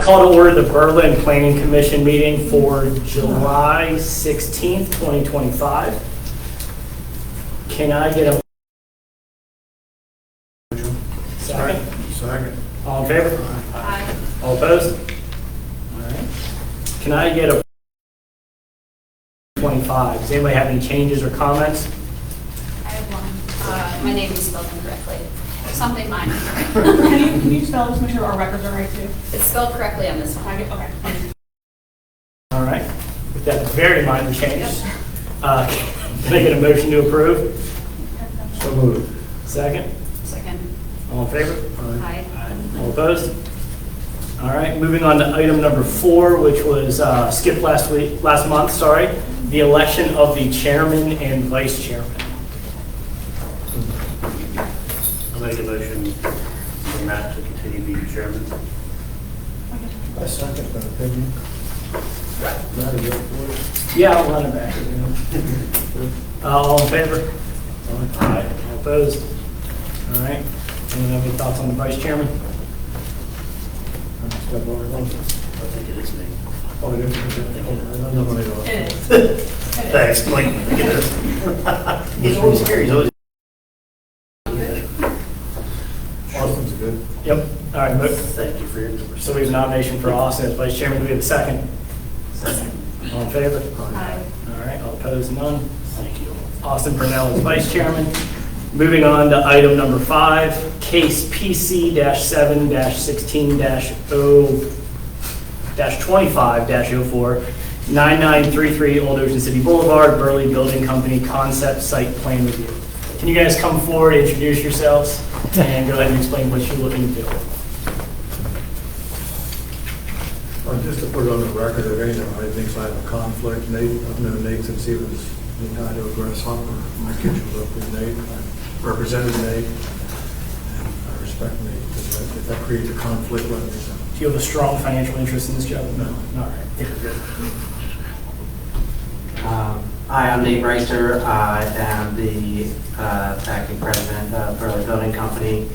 Call to order the Berlin Planning Commission meeting for July 16th, 2025. Can I get a second? Second. All in favor? Aye. All opposed? All right. Can I get a 25? Does anybody have any changes or comments? I have one. My name is spelled incorrectly. Something minor. Can you spell this, make sure our records are right too? It's spelled correctly on this one. Okay. All right. With that very minor change, can I get a motion to approve? So moved. Second? Second. All in favor? Aye. All opposed? All right, moving on to item number 4, which was skipped last month, the election of the chairman and vice chairman. I'll make a motion for Matt to continue being chairman. I second that opinion. That'll go for Yeah, I'll run it back. All in favor? Aye. All opposed? All right. Anyone have any thoughts on the vice chairman? it. Step over. I think it is me. Oh, it is. I think it is. I'm not gonna go. It is. Thanks, Mike. I think it is. He's always here. He's always. Austin's good. Yep. All right. Thank you for your numbers. So we have a nomination for Austin as vice chairman. Do we have a second? Second. All in favor? Aye. All right. All opposed? None. Thank you. Austin Purnell is vice chairman. Moving on to item number 5, case PC-7-16-0-25-04, 9933 Old Ocean City Boulevard, Burley Building Company Concept Site Plan Review. Can you guys come forward, introduce yourselves, and go ahead and explain what you're looking to do? Just to put it on the record, if anybody thinks I have a conflict, Nate, I've known Nate since he was in Idaho Grasshopper. My kitchen was up with Nate. I represented Nate, and I respect Nate. If that creates a conflict, let me know. Do you have a strong financial interest in this job? No. All right. Hi, I'm Nate Reister. I am the acting president of Burley Building Company,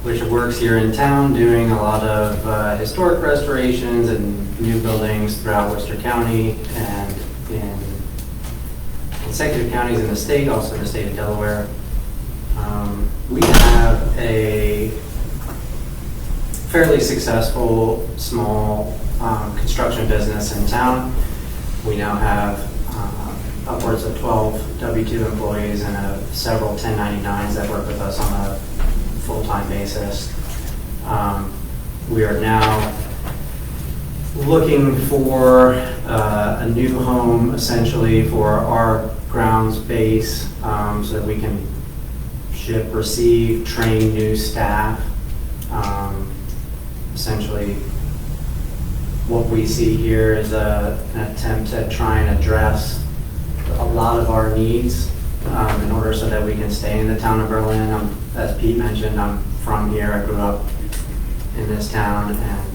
which works here in town doing a lot of historic restorations and new buildings throughout Worcester County and in consecutive counties in the state, also in the state of Delaware. We have a fairly successful small construction business in town. We now have upwards of 12 W-2 employees and several 1099s that work with us on a full-time basis. We are now looking for a new home essentially for our grounds base so that we can receive, train new staff. Essentially, what we see here is an attempt to try and address a lot of our needs in order so that we can stay in the town of Berlin. As Pete mentioned, I'm from here. I grew up in this town, and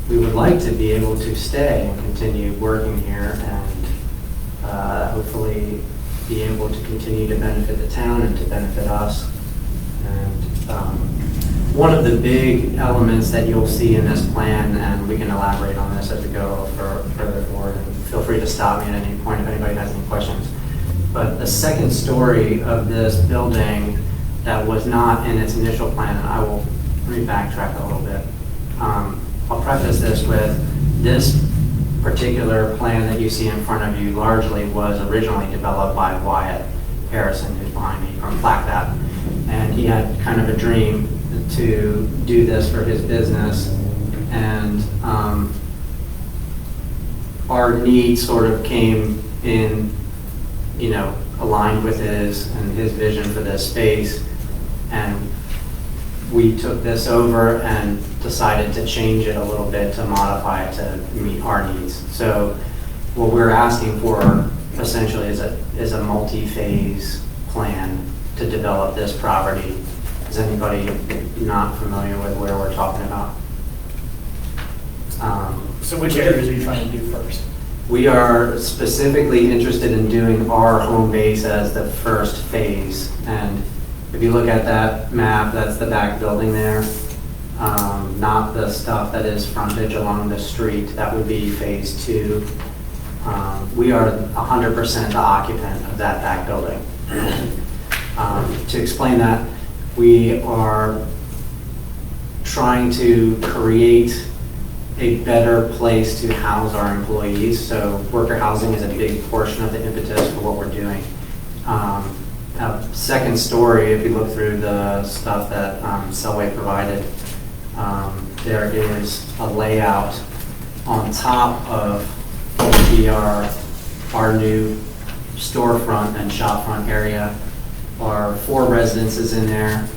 we would like to be able to stay and continue working here and hopefully be able to continue to benefit the town and to benefit us. And one of the big elements that you'll see in this plan, and we can elaborate on this as we go further forward, and feel free to stop me at any point if anybody has any questions. But the second story of this building that was not in its initial plan, and I will backtrack a little bit. I'll preface this with this particular plan that you see in front of you largely was originally developed by Wyatt Harrison, who's behind me, from Blackbat. And he had kind of a dream to do this for his business. And our need sort of came in, aligned with his and his vision for this space. And we took this over and decided to change it a little bit to modify it to meet our needs. So what we're asking for essentially is a multi-phase plan to develop this property. Is anybody not familiar with where we're talking about? So which areas are you trying to do first? We are specifically interested in doing our home base as the first phase. And if you look at that map, that's the back building there. not the stuff that is frontage along the street. That would be phase 2. We are 100% the occupant of that back building. To explain that, we are trying to create a better place to house our employees. So worker housing is a big portion of the impetus for what we're doing. Second story, if you look through the stuff that Selway provided, there is a layout on top of our new storefront and shopfront area. Are 4 residences in there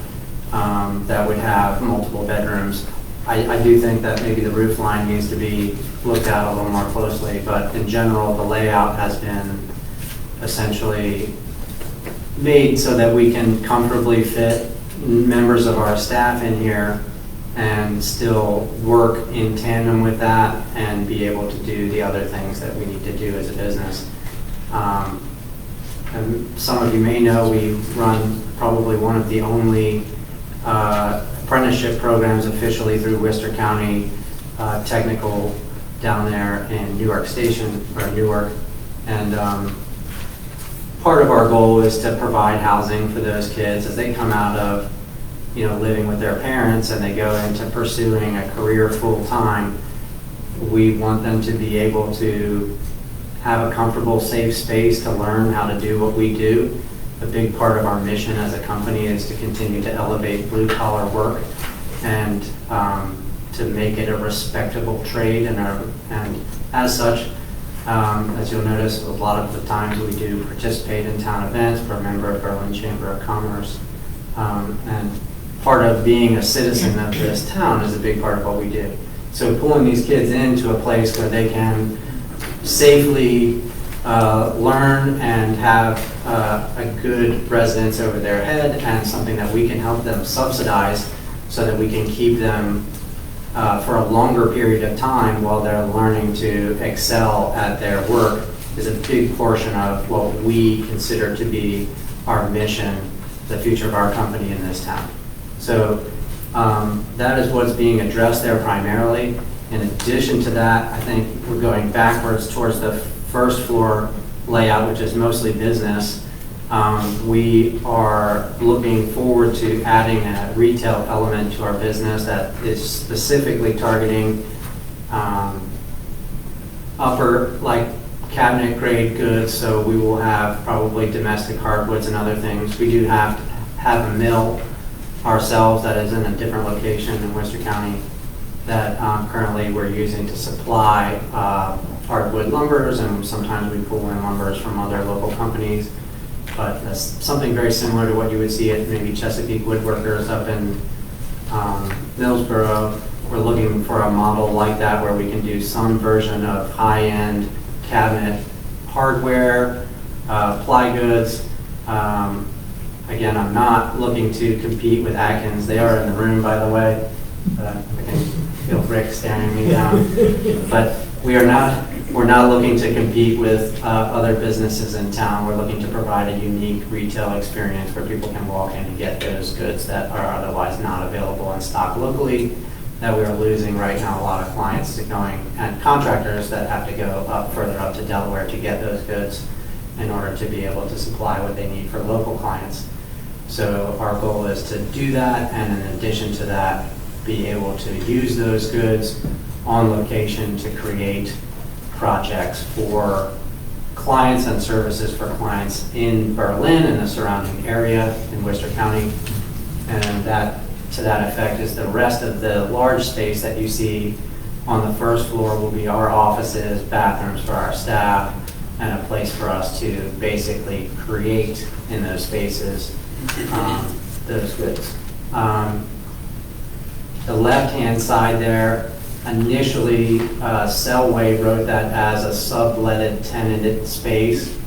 that would have multiple bedrooms. I do think that maybe the roof line needs to be looked at a little more closely, but in general, the layout has been essentially made so that we can comfortably fit members of our staff in here and still work in tandem with that and be able to do the other things that we need to do as a business. And some of you may know we run probably one of the only apprenticeship programs officially through Worcester County Technical down there in Newark Station, or Newark. And part of our goal is to provide housing for those kids as they come out of, living with their parents and they go into pursuing a career full-time. We want them to be able to have a comfortable, safe space to learn how to do what we do. A big part of our mission as a company is to continue to elevate blue-collar work and to make it a respectable trade. And as such, as you'll notice, a lot of the times we do participate in town events. We're a member of Berlin Chamber of Commerce. And part of being a citizen of this town is a big part of what we do. So pulling these kids into a place where they can safely learn and have a good residence over their head and something that we can help them subsidize so that we can keep them for a longer period of time while they're learning to excel at their work is a big portion of what we consider to be our mission, the future of our company in this town. So that is what's being addressed there primarily. In addition to that, I think we're going backwards towards the first floor layout, which is mostly business. We are looking forward to adding a retail element to our business that is specifically targeting upper, like cabinet grade goods. So we will have probably domestic hardwoods and other things. We do have to have a mill ourselves that is in a different location in Worcester County that currently we're using to supply hardwood lumbers, and sometimes we pull in lumbers from other local companies. But that's something very similar to what you would see at maybe Chesapeake Woodworkers up in Millsboro. We're looking for a model like that where we can do some version of high-end cabinet hardware, ply goods. Again, I'm not looking to compete with Atkins. They are in the room, by the way. I can feel Rick staring me down. But we're not looking to compete with other businesses in town. We're looking to provide a unique retail experience where people can walk in and get those goods that are otherwise not available in stock locally, that we are losing right now. A lot of clients are going, and contractors that have to go further up to Delaware to get those goods in order to be able to supply what they need for local clients. So our goal is to do that, and in addition to that, be able to use those goods on location to create projects for clients and services for clients in Berlin and the surrounding area in Worcester County. And that, to that effect, is the rest of the large space that you see on the first floor will be our offices, bathrooms for our staff, and a place for us to basically create in those spaces those goods. The left-hand side there, initially Selway wrote that as a subletted tenanted space.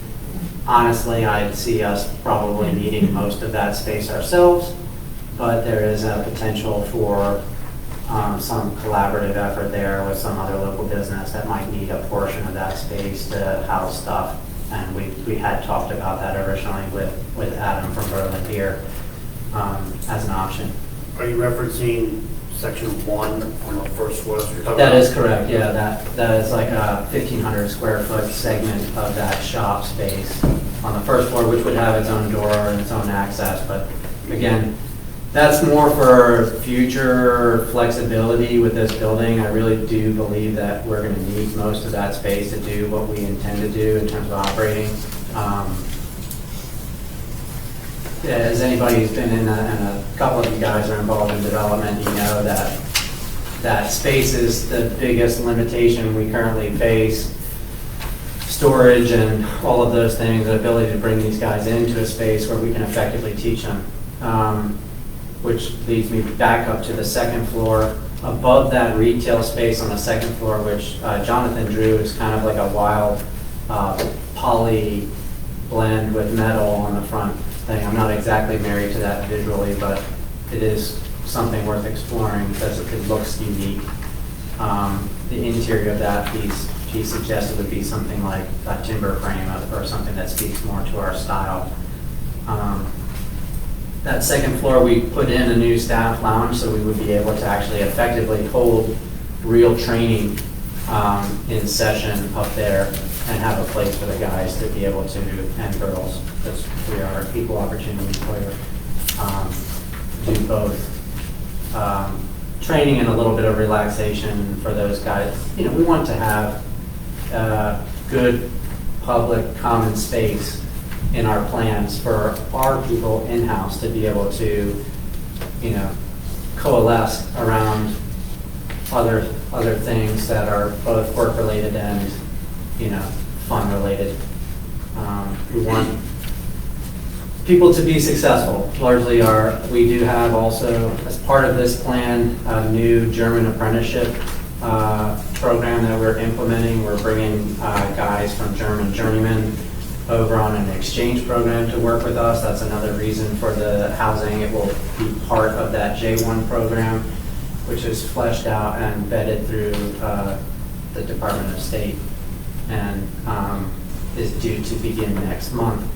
Honestly, I'd see us probably needing most of that space ourselves, but there is a potential for some collaborative effort there with some other local business that might need a portion of that space to house stuff. And we had talked about that originally with Adam from Berlin here as an option. Are you referencing section 1 on the first floor. So you're talking That about- is correct, yeah, that is like a 1,500 square foot segment of that shop space on the first floor, which would have its own door and its own access, but again, that's more for future flexibility with this building. I really do believe that we're gonna need most of that space to do what we intend to do in terms of operating. As anybody who's been in and a couple of you guys are involved in development, you know that space is the biggest limitation we currently face. Storage and all of those things, the ability to bring these guys into a space where we can effectively teach them. Which leads me back up to the second floor. Above that retail space on the second floor, which Jonathan drew is kind of like a wild poly blend with metal on the front thing. I'm not exactly married to that visually, but it is something worth exploring because it looks unique. The interior of that piece, he suggested would be something like a timber frame or something that speaks more to our style. That second floor, we put in a new staff lounge so we would be able to actually effectively hold real training in session up there and have a place for the guys to be able to, and girls, because we are an equal opportunity employer, do both. Training and a little bit of relaxation for those guys. You know, we want to have good public common space in our plans for our people in-house to be able to, you know, coalesce around other things that are both work-related and, you know, fun-related. We want people to be successful. Largely we do have also, as part of this plan, a new German apprenticeship program that we're implementing. We're bringing guys from German journeymen over on an exchange program to work with us. That's another reason for the housing. It will be part of that J1 program, which is fleshed out and vetted through the Department of State and is due to begin next month.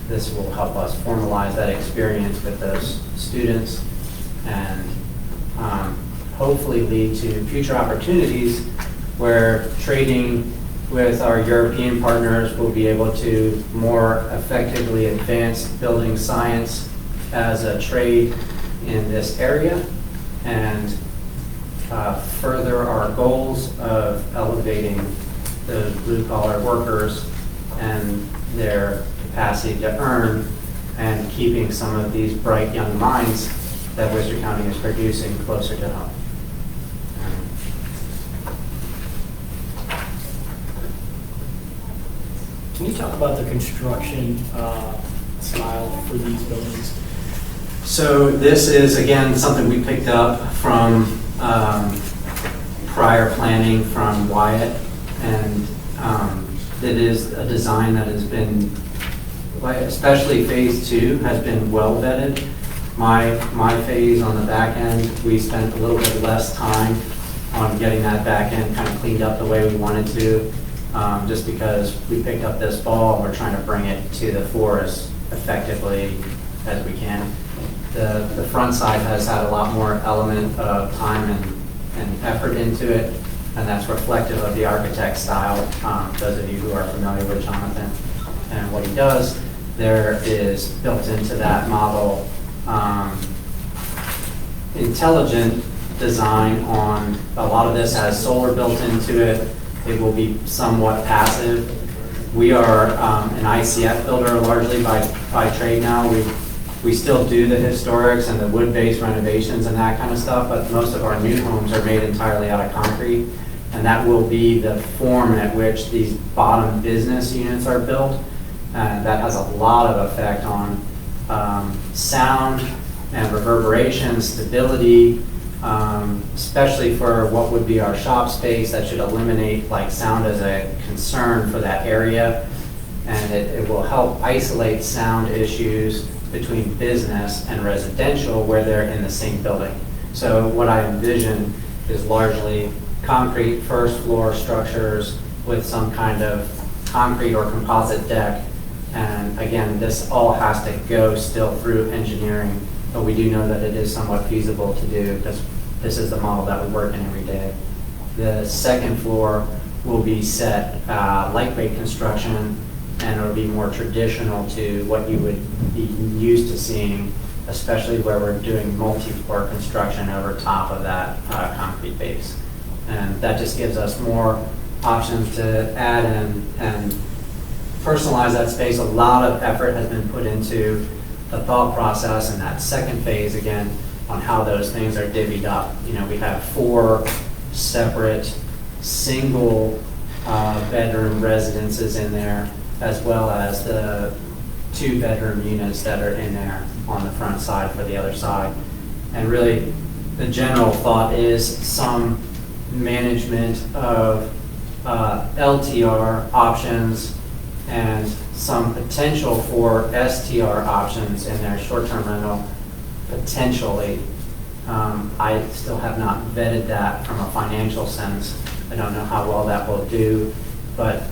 This will help us formalize that experience with those students and hopefully lead to future opportunities where trading with our European partners will be able to more effectively advance building science as a trade in this area and further our goals of elevating the blue-collar workers and their capacity to earn and keeping some of these bright young minds that Worcester County is producing closer to home. Can you talk about the construction style for these buildings? So this is, again, something we picked up from prior planning from Wyatt, and it is a design that has been, especially phase 2, has been well vetted. My phase on the back end, we spent a little bit less time on getting that back end kind of cleaned up the way we wanted to, just because we picked up this ball and we're trying to bring it to the fore as effectively as we can. The front side has had a lot more element of time and effort into it, and that's reflective of the architect style. Those of you who are familiar with Jonathan and what he does, there is built into that model intelligent design on, a lot of this has solar built into it. It will be somewhat passive. We are an ICF builder largely by trade now. We still do the historics and the wood-based renovations and that kind of stuff, but most of our new homes are made entirely out of concrete, and that will be the form at which these bottom business units are built. And that has a lot of effect on sound and reverberation, stability, especially for what would be our shop space. That should eliminate like sound as a concern for that area, and it will help isolate sound issues between business and residential where they're in the same building. So what I envision is largely concrete first floor structures with some kind of concrete or composite deck. And again, this all has to go still through engineering, but we do know that it is somewhat feasible to do because this is the model that we work in every day. The second floor will be set lightweight construction, and it'll be more traditional to what you would be used to seeing, especially where we're doing multi-floor construction over top of that concrete base. And that just gives us more options to add and personalize that space. A lot of effort has been put into the thought process and that second phase, again, on how those things are divvied up. You know, we have 4 separate single bedroom residences in there, as well as the 2-bedroom units that are in there on the front side for the other side. And really, the general thought is some management of LTR options and some potential for STR options in their short-term rental, potentially. I still have not vetted that from a financial sense. I don't know how well that will do, but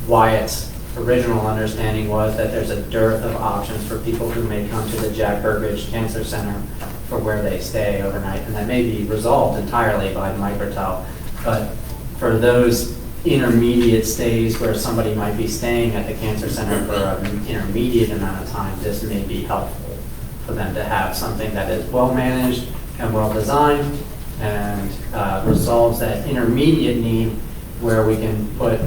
Wyatt's original understanding was that there's a dearth of options for people who may come to the Jack Burbidge Cancer Center for where they stay overnight, and that may be resolved entirely by Microtel. But for those intermediate stays where somebody might be staying at the cancer center for an intermediate amount of time, this may be helpful for them to have something that is well managed and well designed and resolves that intermediate need where we can put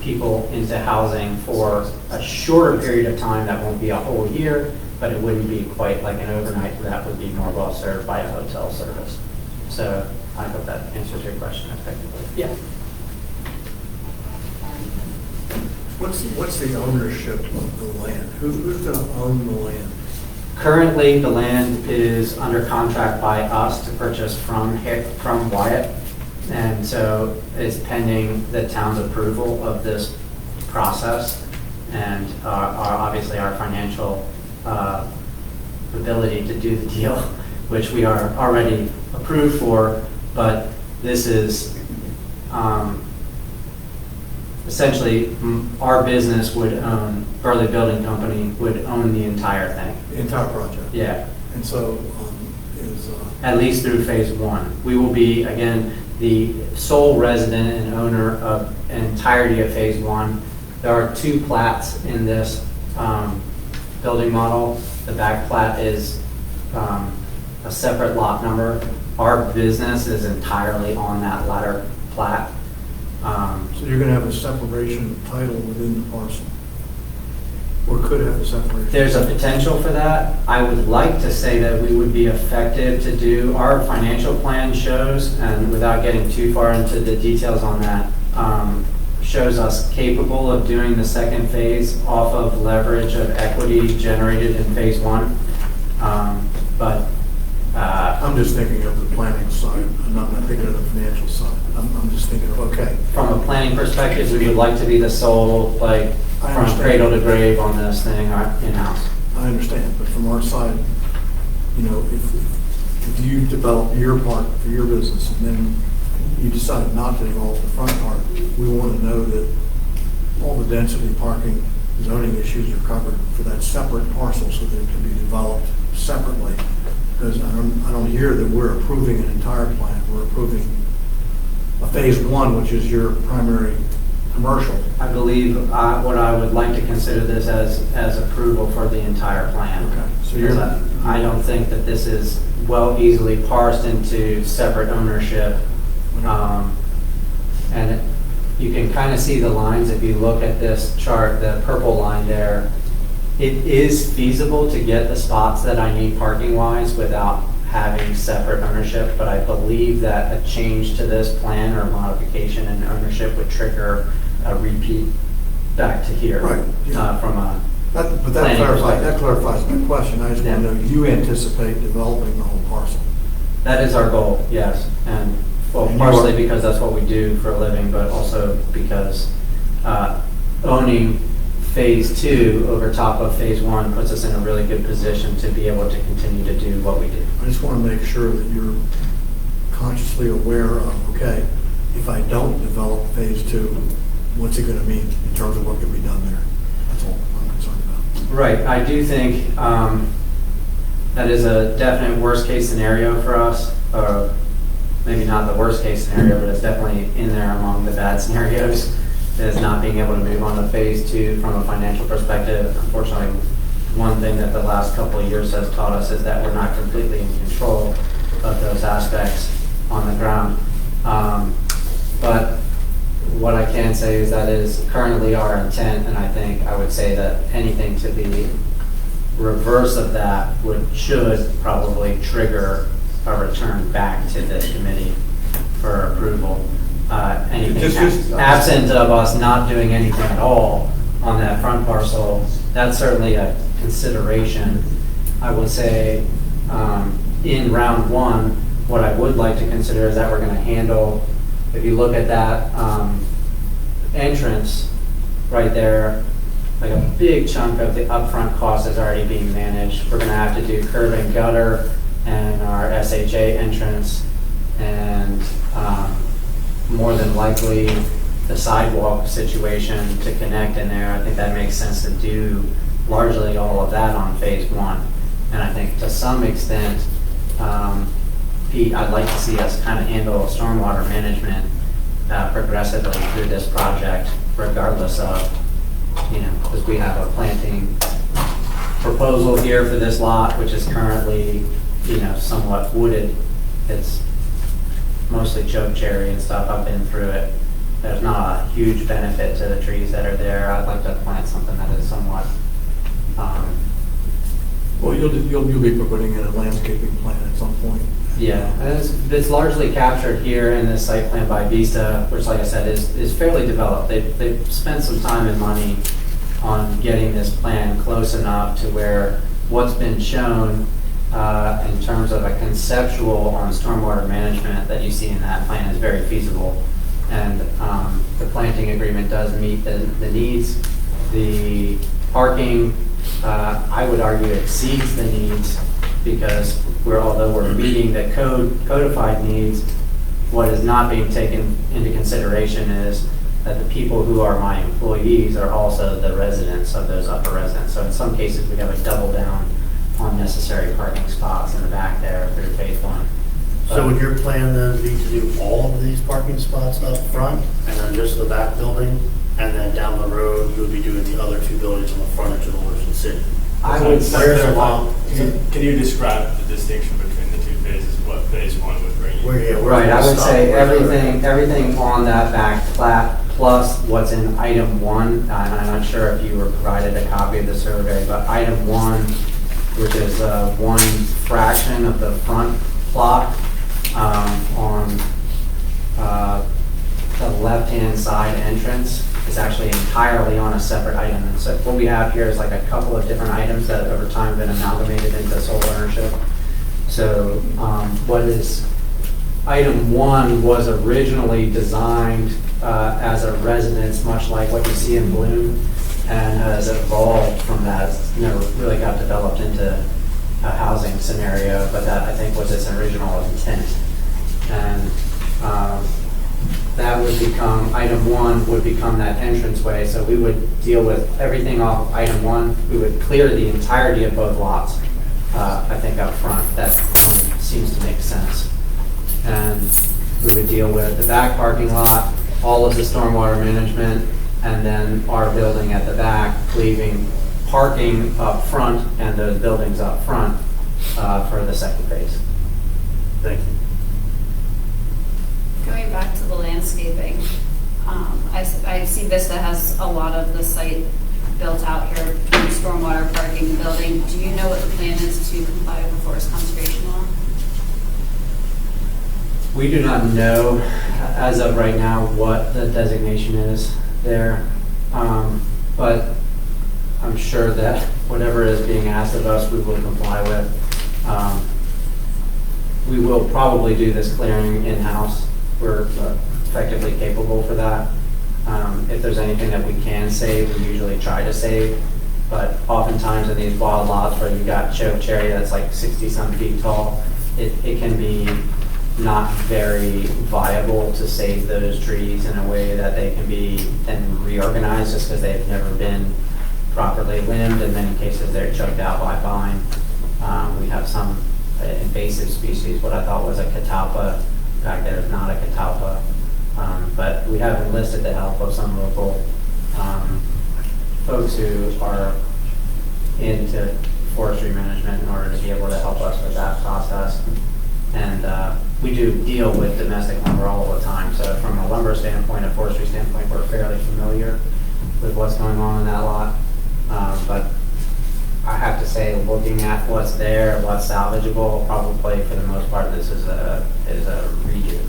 people into housing for a shorter period of time that won't be a whole year, but it wouldn't be quite like an overnight that would be more well served by a hotel service. So I hope that answers your question effectively. Yeah. What's the ownership of the land? Who's going to own the land? Currently, the land is under contract by us to purchase from Wyatt. And so it's pending the town's approval of this process and obviously our financial ability to do the deal, which we are already approved for. But this is essentially our business would own, Burley Building Company would own the entire thing. The entire project? Yeah. And so At least through phase 1. We will be, again, the sole resident and owner of the entirety of phase 1. There are 2 plats in this building model. The back plat is a separate lot number. Our business is entirely on that latter plat. So you're going to have a separation of title within the parcel? Or could have a separation? There's a potential for that. I would like to say that we would be effective to do, our financial plan shows, and without getting too far into the details on that, shows us capable of doing the second phase off of leverage of equity generated in phase 1. I'm just thinking of the planning side. I'm not thinking of the financial side. I'm just thinking of, okay. From a planning perspective, we would like to be the sole, like, I from understand. cradle to grave on this thing in-house. I understand, but from our side, you know, if you develop your part for your business and then you decide not to develop the front part, we want to know that all the density, parking, zoning issues are covered for that separate parcel so that it can be developed separately. Because I don't hear that we're approving an entire plan. We're approving a phase 1, which is your primary commercial. I believe what I would like to consider this as approval for the entire plan. Okay, so you're Because I don't think that this is easily parsed into separate ownership. And you can kind of see the lines if you look at this chart, the purple line there. It is feasible to get the spots that I need parking-wise without having separate ownership, but I believe that a change to this plan or modification in ownership would trigger a repeat back to here. Right, yeah. From a But that planning clarifies my question. I just want to know, you anticipate developing the whole parcel? That is our goal, yes. And, well, And you partially are- because that's what we do for a living, but also because owning phase 2 over top of phase 1 puts us in a really good position to be able to continue to do what we do. I just want to make sure that you're consciously aware of, okay, if I don't develop phase 2, what's it going to mean in terms of what can be done there? That's all I'm concerned about. Right, I do think that is a definite worst-case scenario for us. or maybe not the worst case scenario, but it's definitely in there among the bad scenarios, is not being able to move on to phase two from a financial perspective. Unfortunately, one thing that the last couple of years has taught us is that we're not completely in control of those aspects on the ground. But what I can say is that is currently our intent, and I think I would say that anything to be reverse of that should probably trigger a return back to this committee for approval. Anything absent of us not doing anything at all on that front parcel, that's certainly a consideration. I would say in round one, what I would like to consider is that we're going to handle, if you look at that entrance right there, like a big chunk of the upfront cost is already being managed. We're going to have to do curb and gutter and our SHA entrance, and more than likely the sidewalk situation to connect in there. I think that makes sense to do largely all of that on phase one. And I think to some extent, Pete, I'd like to see us kind of handle stormwater management progressively through this project, regardless of, because we have a planting proposal here for this lot, which is currently, somewhat wooded. It's mostly choke cherry and stuff. I've been through it. There's not a huge benefit to the trees that are there. I'd like to plant something that is somewhat, Well, you'll be putting in a landscaping plan at some point. yeah, and it's largely captured here in this site plan by Vista, which, like I said, is fairly developed. They've spent some time and money on getting this plan close enough to where what's been shown in terms of a conceptual on stormwater management that you see in that plan is very feasible. And the planting agreement does meet the needs. The parking, I would argue, exceeds the needs, because although we're meeting the codified needs, what is not being taken into consideration is that the people who are my employees are also the residents of those upper residents. So in some cases, we have a double down on necessary parking spots in the back there through phase one. So would your plan then be to do all of these parking spots up front and then just the back building? And then down the road, you would be doing the other two buildings on the frontage of Ocean City? I would Where's the lot? Can you describe the distinction between the two phases, what phase one would bring you? Right, I would say everything on that back plat plus what's in item one, and I'm not sure if you were provided a copy of the survey, but item one, which is one fraction of the front plot on the left-hand side entrance, is actually entirely on a separate item. And so what we have here is like a couple of different items that over time have been amalgamated into sole ownership. So what is item one was originally designed as a residence, much like what you see in Bloom, and has evolved from that. Really got developed into a housing scenario, but that I think was its original intent. And that would become, item one would become that entranceway. So we would deal with everything off of item one. We would clear the entirety of both lots, I think up front. That seems to make sense. And we would deal with the back parking lot, all of the stormwater management, and then our building at the back, leaving parking up front and those buildings up front for the second phase. Thank you. Going back to the landscaping, I see Vista has a lot of the site built out here, stormwater parking, building. Do you know what the plan is to comply with the forest conservation law? We do not know as of right now what the designation is there, but I'm sure that whatever is being asked of us, we will comply with. We will probably do this clearing in-house. We're effectively capable for that. If there's anything that we can save, we usually try to save, but oftentimes in these wild lots where you've got choke cherry that's like 60-some feet tall, it can be not very viable to save those trees in a way that they can be then reorganized, just because they've never been properly limbed. In many cases, they're choked out by vine. We have some invasive species. What I thought was a catalpa, back there is not a catalpa. But we have enlisted the help of some local folks who are into forestry management in order to be able to help us with that process. And we do deal with domestic lumber all the time. So from a lumber standpoint, a forestry standpoint, we're fairly familiar with what's going on in that lot. But I have to say, looking at what's there, what's salvageable, probably for the most part, this is a redo.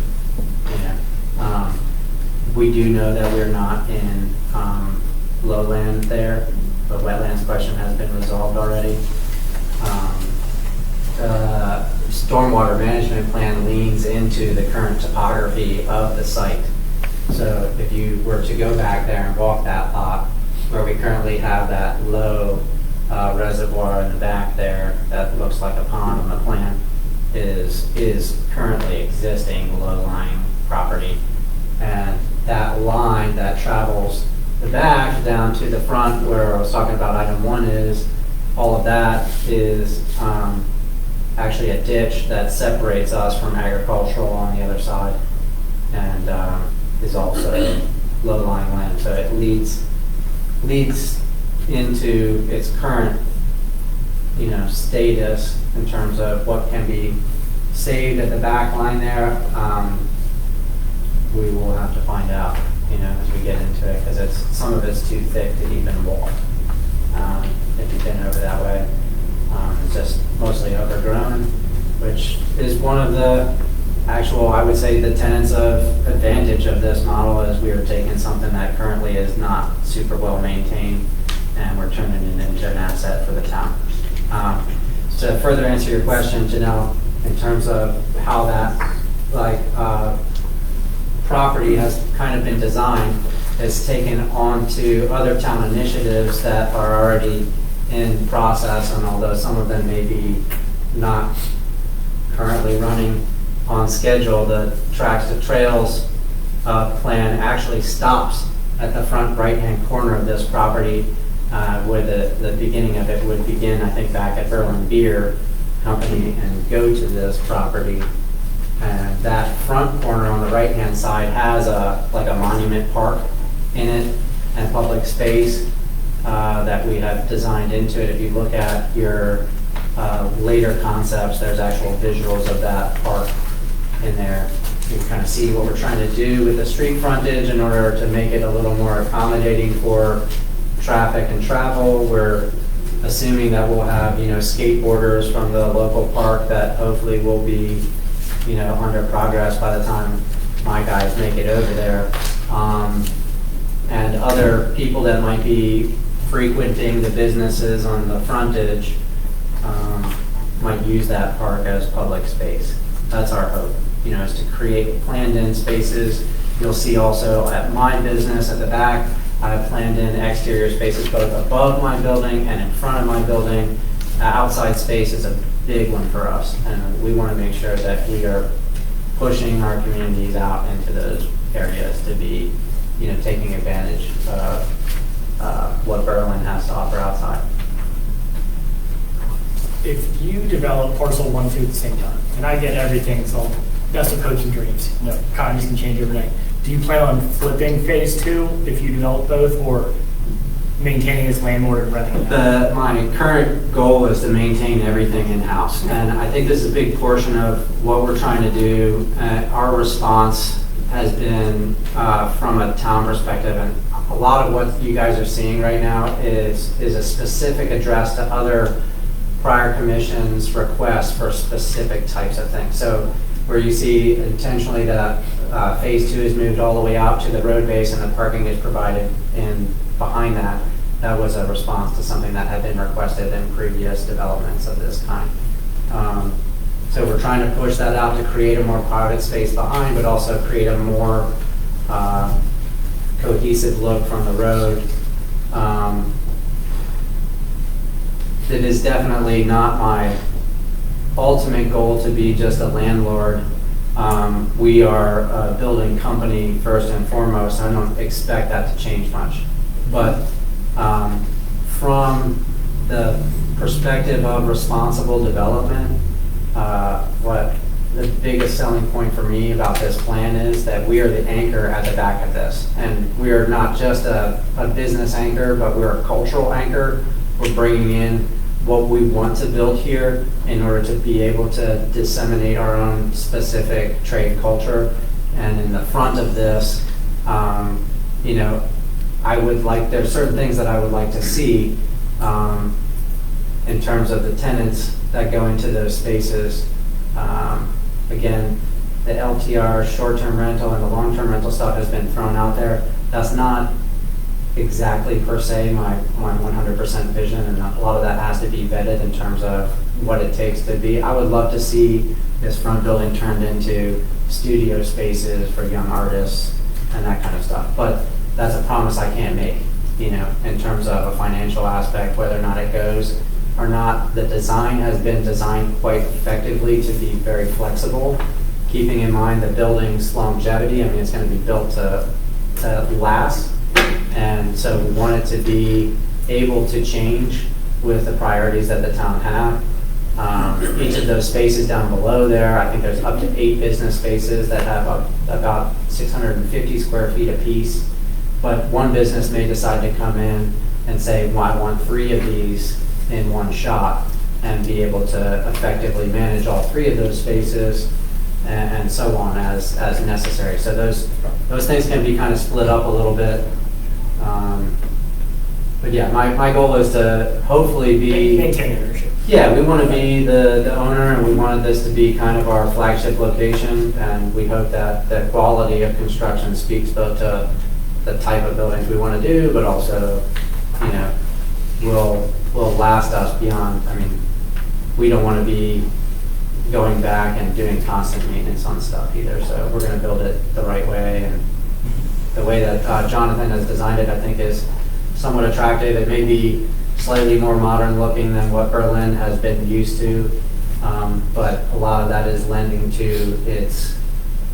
You know? We do know that we're not in lowland there. The wetlands question has been resolved already. Stormwater management plan leans into the current topography of the site. So if you were to go back there and walk that lot, where we currently have that low reservoir in the back there that looks like a pond on the plan, is currently existing low-lying property. And that line that travels the back down to the front where I was talking about item 1 is, all of that is actually a ditch that separates us from agricultural on the other side, and is also low-lying land. So it leads into its current, status in terms of what can be saved at the back line there. We will have to find out, as we get into it, because some of it's too thick to even walk. If you've been over that way, it's just mostly overgrown, which is one of the actual, I would say, the tenets of advantage of this model is we are taking something that currently is not super well maintained, and we're turning it into an asset for the town. To further answer your question, Janelle, in terms of how that property has kind of been designed, it's taken on to other town initiatives that are already in process, and although some of them may be not currently running on schedule, the Tracks to Trails plan actually stops at the front right-hand corner of this property, where the beginning of it would begin, I think, back at Berlin Beer Company and go to this property. And that front corner on the right-hand side has a monument park in it and public space that we have designed into it. If you look at your later concepts, there's actual visuals of that park in there. You can kind of see what we're trying to do with the street frontage in order to make it a little more accommodating for traffic and travel. We're assuming that we'll have, skateboarders from the local park that hopefully will be, under progress by the time my guys make it over there. And other people that might be frequenting the businesses on the frontage might use that park as public space. That's our hope, is to create planned-in spaces. You'll see also at my business at the back, I have planned-in exterior spaces both above my building and in front of my building. Outside space is a big one for us, and we want to make sure that we are pushing our communities out into those areas to be, taking advantage of what Berlin has to offer outside. If you develop parcel 1, 2 at the same time, and I get everything, so that's the hopes and dreams, economies can change overnight. Do you plan on flipping phase 2 if you develop both, or maintaining as landlord and renting it out? My current goal is to maintain everything in-house, and I think this is a big portion of what we're trying to do. Our response has been from a town perspective, and a lot of what you guys are seeing right now is a specific address to other prior commissions' requests for specific types of things. So where you see intentionally that phase 2 is moved all the way out to the road base and the parking is provided in behind that, that was a response to something that had been requested in previous developments of this kind. So we're trying to push that out to create a more private space behind, but also create a more cohesive look from the road. It is definitely not my ultimate goal to be just a landlord. We are a building company first and foremost. I don't expect that to change much. But from the perspective of responsible development, what the biggest selling point for me about this plan is that we are the anchor at the back of this. And we are not just a business anchor, but we're a cultural anchor. We're bringing in what we want to build here in order to be able to disseminate our own specific trade culture. And in the front of this, you know, there's certain things that I would like to see in terms of the tenants that go into those spaces. Again, the LTR short-term rental and the long-term rental stuff has been thrown out there. That's not exactly per se my 100% vision, and a lot of that has to be vetted in terms of what it takes to be. I would love to see this front building turned into studio spaces for young artists and that kind of stuff. But that's a promise I can't make, you know, in terms of a financial aspect, whether or not it goes or not. The design has been designed quite effectively to be very flexible, keeping in mind the building's longevity. I mean, it's going to be built to last. And so we want it to be able to change with the priorities that the town have. Each of those spaces down below there, I think there's up to 8 business spaces that have about 650 square feet apiece. But one business may decide to come in and say, well, I want 3 of these in one shot, and be able to effectively manage all 3 of those spaces and so on as necessary. So those things can be kind of split up a little bit. But yeah, my goal is to hopefully be... Maintain ownership. Yeah, we want to be the owner, and we wanted this to be kind of our flagship location, and we hope that the quality of construction speaks both to the type of buildings we want to do, but also, you know, will last us beyond. I mean, we don't want to be going back and doing constant maintenance on stuff either, so we're going to build it the right way, and the way that Jonathan has designed it, I think, is somewhat attractive. It may be slightly more modern looking than what Berlin has been used to, but a lot of that is lending to its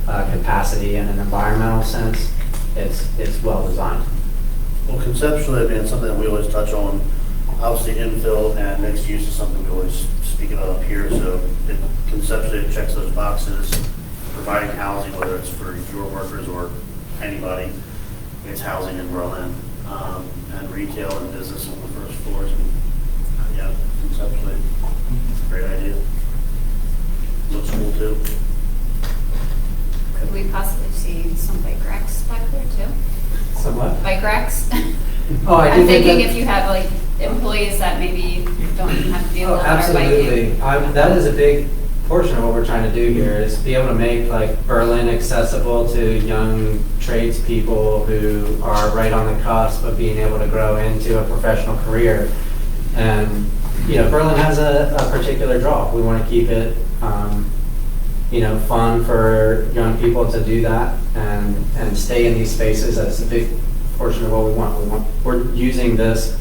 capacity in an environmental sense. It's well designed. Well, conceptually, I mean, it's something that we always touch on. Obviously, infill and mixed use is something we always speak about up here. So it conceptually it checks those boxes, providing housing, whether it's for your workers or anybody. It's housing in Berlin, and retail and business on the first floors. And yeah, conceptually, great idea. Looks cool too. Could we possibly see some bike racks back there too? Somewhat. Bike racks? Oh, I do I'm think thinking that- if you have like employees that maybe don't even have to be able Oh, to ride absolutely. biking. That is a big portion of what we're trying to do here, is be able to make like Berlin accessible to young tradespeople who are right on the cusp of being able to grow into a professional career. And, you know, Berlin has a particular draw. We want to keep it, you know, fun for young people to do that and stay in these spaces. That's a big portion of what we want. We're using this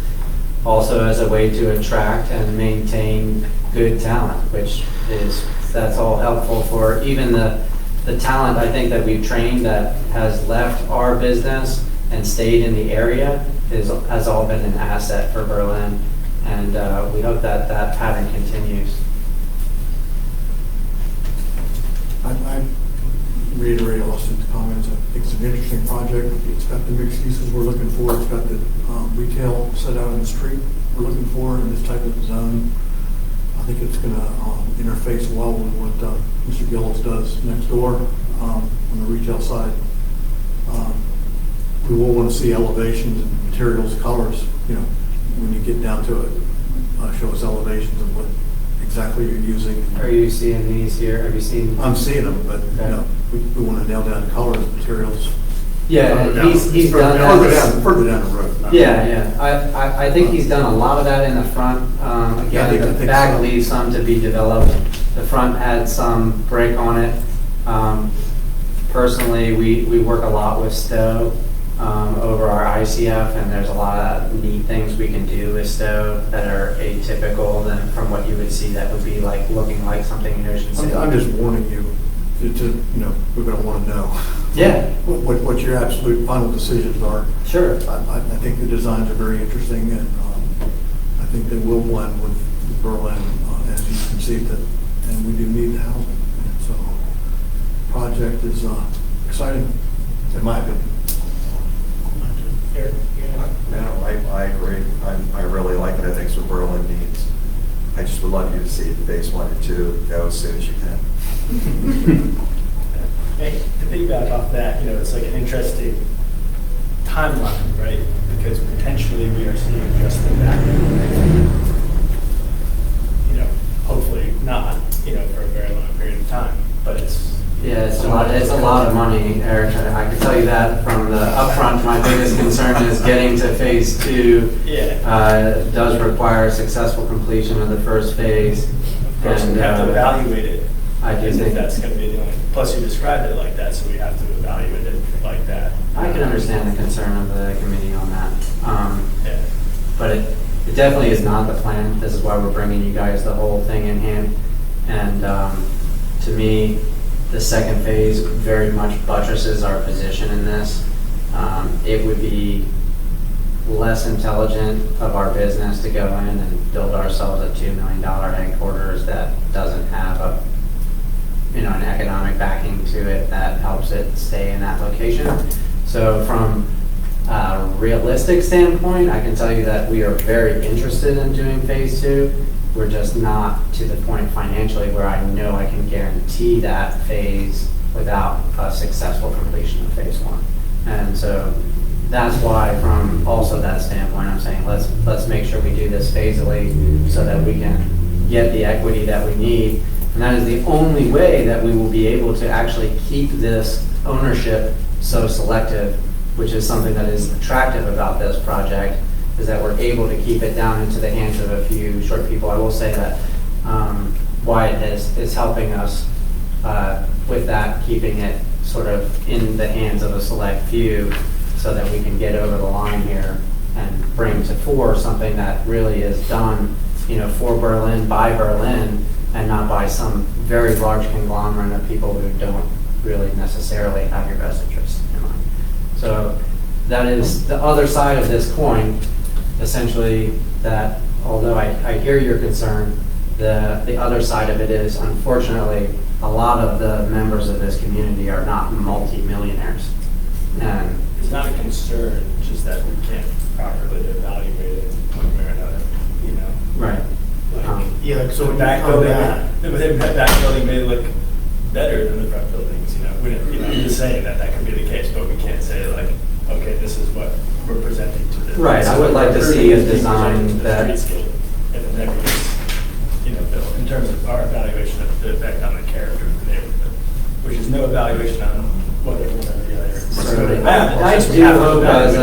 also as a way to attract and maintain good talent, that's all helpful for even the talent I think that we've trained that has left our business and stayed in the area has all been an asset for Berlin, and we hope that that pattern continues. I reiterate Austin's comments. I think it's an interesting project. It's got the mixed uses we're looking for. It's got the retail set out in the street we're looking for in this type of zone. I think it's going to interface well with what Mr. Gillis does next door on the retail side. We will want to see elevations and materials, colors, you know, when you get down to it. Show us elevations of what exactly you're using. Are you seeing these here? Have you seen? I'm seeing them, but you know, we want to nail down colors, materials. Yeah, he's done that. Further down the road. Yeah. I think he's done a lot of that in the front. I Again, the think back so. leaves some to be developed. The front had some brick on it. Personally, we work a lot with Stowe over our ICF, and there's a lot of neat things we can do with Stowe that are atypical than from what you would see that would be like looking like something in Ocean City. I'm just warning you to, you know, we're going to want to know. Yeah. What your absolute final decisions are. Sure. I think the designs are very interesting, and I think they will blend with Berlin as you conceived it. and we do need the housing. And so, project is exciting, in my opinion. Eric, you know? No, I agree. I really like it. I think it's what Berlin needs. I just would love you to see phase 1 and 2 go as soon as you can. Hey, to piggyback off that, it's like an interesting timeline, right? Because potentially we are seeing just the back end, hopefully not, for a very long period of time, but it's. Yeah, it's a lot of money, Eric. I can tell you that from the upfront. My biggest concern is getting to phase 2. Yeah. Does require successful completion of the first phase. Of course, we And, have to evaluate it. I do as if think that's going to be the only, plus you described it like that, so we have to evaluate it like that. I can understand the concern of the committee on that. Yeah. But it definitely is not the plan. This is why we're bringing you guys the whole thing in hand. And to me, the second phase very much buttresses our position in this. It would be less intelligent of our business to go in and build ourselves a $2 million headquarters that doesn't have an economic backing to it that helps it stay in that location. So from a realistic standpoint, I can tell you that we are very interested in doing phase 2. We're just not to the point financially where I know I can guarantee that phase without a successful completion of phase 1. And so that's why from also that standpoint, I'm saying let's make sure we do this phasally so that we can get the equity that we need. And that is the only way that we will be able to actually keep this ownership so selective, which is something that is attractive about this project, is that we're able to keep it down into the hands of a few short people. I will say that Wyatt is helping us with that, keeping it sort of in the hands of a select few so that we can get over the line here and bring to fore something that really is done, for Berlin, by Berlin, and not by some very large conglomerate of people who don't really necessarily have your best interests in mind. So that is the other side of this coin, essentially, that although I hear your concern, the other side of it is, unfortunately, a lot of the members of this community are not multi-millionaires. And It's not a concern, just that we can't properly evaluate it one way or another, right. Yeah, so The when back you come building, back, the back building may look better than the front buildings, I'm just saying that could be the case, but we can't say like, okay, this is what we're presenting to the. Right, I would like to see a design that- Streetscape, and then never gets, built, in terms of our evaluation of the effect on the character of the neighborhood, which is no evaluation on whether one or the other. Certainly. Yeah, I it's just do we have to hope as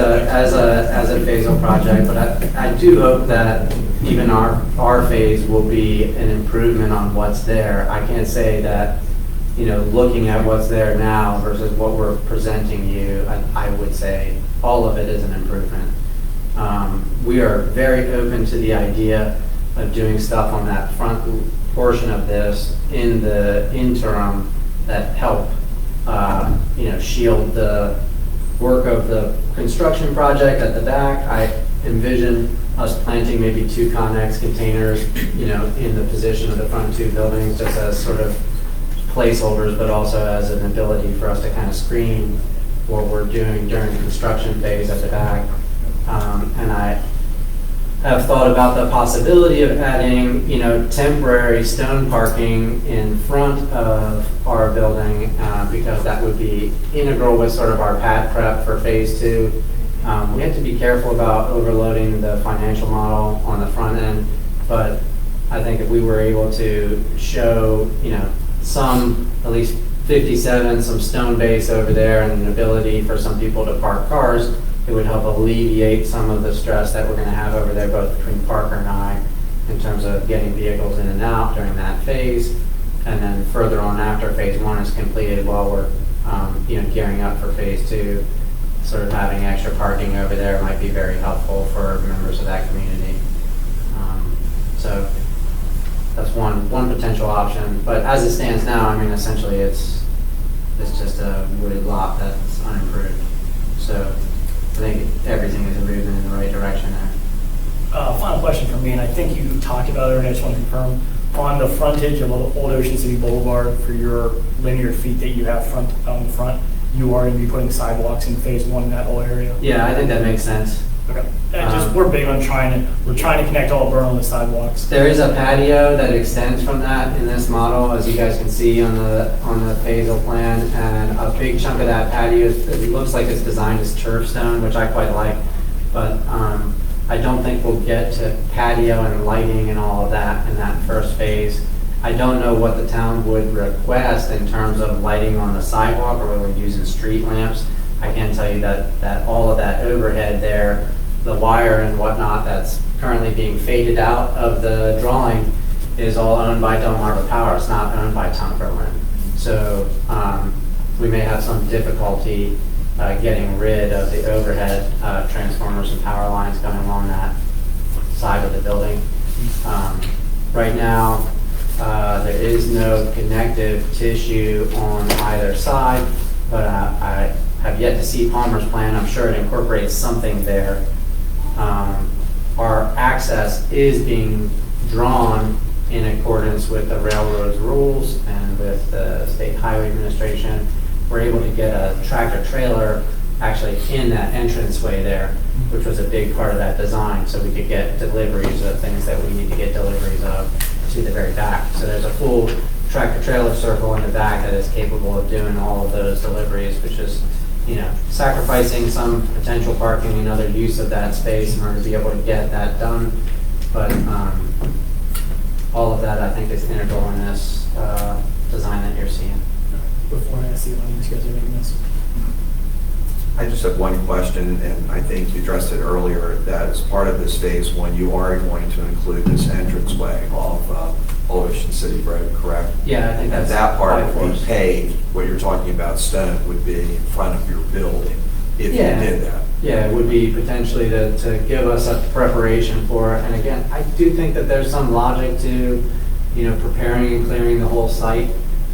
evaluate a phasal project, but I do hope that even our phase will be an improvement on what's there. I can't say that, looking at what's there now versus what we're presenting you, I would say all of it is an improvement. We are very open to the idea of doing stuff on that front portion of this in the interim that help shield the work of the construction project at the back. I envision us planting maybe 2 Connex containers, in the position of the front 2 buildings, just as sort of placeholders, but also as an ability for us to kind of screen what we're doing during construction phase at the back. And I have thought about the possibility of adding, temporary stone parking in front of our building, because that would be integral with sort of our pad prep for phase 2. We have to be careful about overloading the financial model on the front end, but I think if we were able to show, some, at least 57, some stone base over there and an ability for some people to park cars, it would help alleviate some of the stress that we're going to have over there, both between Parker and I, in terms of getting vehicles in and out during that phase. And then further on after phase 1 is completed, while we're gearing up for phase 2, sort of having extra parking over there might be very helpful for members of that community. So that's one potential option. But as it stands now, essentially it's just a wooded lot that's unimproved. So I think everything is moving in the right direction there. Final question from me, and I think you talked about it, and I just want to confirm. on the frontage of Old Ocean City Boulevard for your linear feet that you have on the front, you are going to be putting sidewalks in phase one in that whole area? Yeah, I think that makes sense. Okay. And we're big on we're trying to connect all of Berlin with sidewalks. There is a patio that extends from that in this model, as you guys can see on the phasal plan, and a big chunk of that patio, it looks like it's designed as turf stone, which I quite like, but I don't think we'll get to patio and lighting and all of that in that first phase. I don't know what the town would request in terms of lighting on the sidewalk, or whether we're using street lamps. I can tell you that all of that overhead there, the wire and whatnot that's currently being faded out of the drawing is all owned by Delmarva Power. It's not owned by Town of Berlin. So we may have some difficulty getting rid of the overhead transformers and power lines going along that side of the building. Right now, there is no connective tissue on either side, but I have yet to see Palmer's plan. I'm sure it incorporates something there. Our access is being drawn in accordance with the railroad's rules and with the State Highway Administration. We're able to get a tractor trailer actually in that entranceway there, which was a big part of that design, so we could get deliveries of things that we need to get deliveries of to the very back. So there's a full tractor trailer circle in the back that is capable of doing all of those deliveries, which is, sacrificing some potential parking and other use of that space in order to be able to get that done. But all of that, I think, is integral in this design that you're seeing. Before I see when you guys are making this. I just have one question, and I think you addressed it earlier, that as part of this phase one, you are going to include this entranceway off Old Ocean City Road, correct? Yeah, I think And that's that part by would be force. paved, what you're talking about stone, would be in front of your building, if you Yeah. did that. Yeah, it would be potentially to give us a preparation for it. And again, I do think that there's some logic to, preparing and clearing the whole site.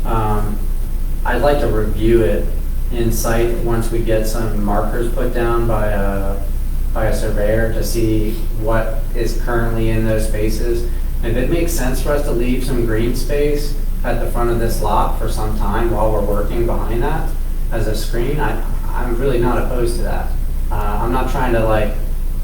I'd like to review it in site once we get some markers put down by a surveyor to see what is currently in those spaces. And if it makes sense for us to leave some green space at the front of this lot for some time while we're working behind that as a screen, I'm really not opposed to that. I'm not trying to